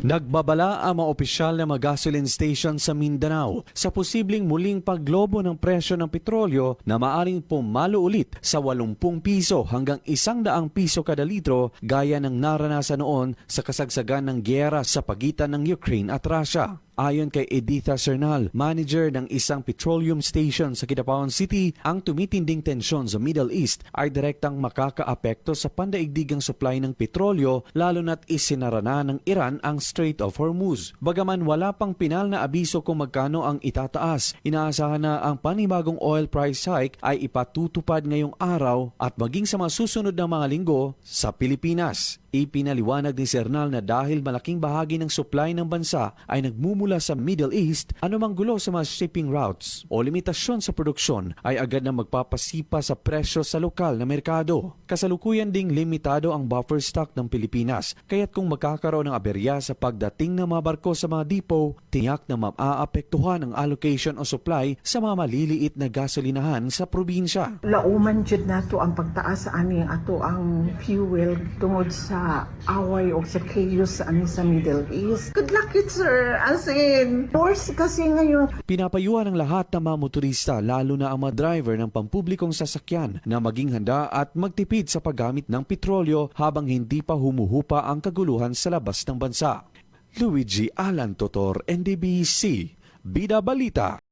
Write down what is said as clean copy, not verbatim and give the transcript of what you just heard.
Nagbabala ang mga opisyal na mga gasoline station sa Mindanao sa posibleng muling paglobo ng presyo ng petrolyo na maaring pumalo ulit sa 80 piso hanggang 100 piso kada litro gaya ng naranasan noon sa kasagsagan ng gyera sa pagitan ng Ukraine at Russia. Ayon kay Editha Cernal, manager ng isang petroleum station sa Kidapawan City, ang tumitinding tensyon sa Middle East ay direktang makakaapekto sa pandaigdigang supply ng petrolyo lalo na't isinara na ng Iran ang Strait of Hormuz. Bagaman wala pang pinal na abiso kung magkano ang itataas, inaasahan na ang panibagong oil price hike ay ipatutupad ngayong araw at maging sa mga susunod na mga linggo sa Pilipinas. Ipinaliwanag ni Cernal na dahil malaking bahagi ng supply ng bansa ay nagmumula sa Middle East, anumang gulo sa mga shipping routes o limitasyon sa produksyon ay agad na magpapasipa sa presyo sa lokal na merkado. Kasalukuyan ding limitado ang buffer stock ng Pilipinas, kaya't kung magkakaroon ng aberya sa pagdating ng mga barko sa mga depot, tiyak na maaapektuhan ang allocation o supply sa mga maliliit na gasolinahan sa probinsya. Lauman jud nato ang pagtaas sa ani ato ang fuel tungod sa away o sa chaos sa ani sa Middle East. Good luck it, sir. As in, force kasi ngayon. Pinapayuhan ng lahat ng mga motorista, lalo na ang mga driver ng pampublikong sasakyan, na maging handa at magtipid sa paggamit ng petrolyo habang hindi pa humuhupa ang kaguluhan sa labas ng bansa. Luigi Alan Totor, NDBC, Bida Balita.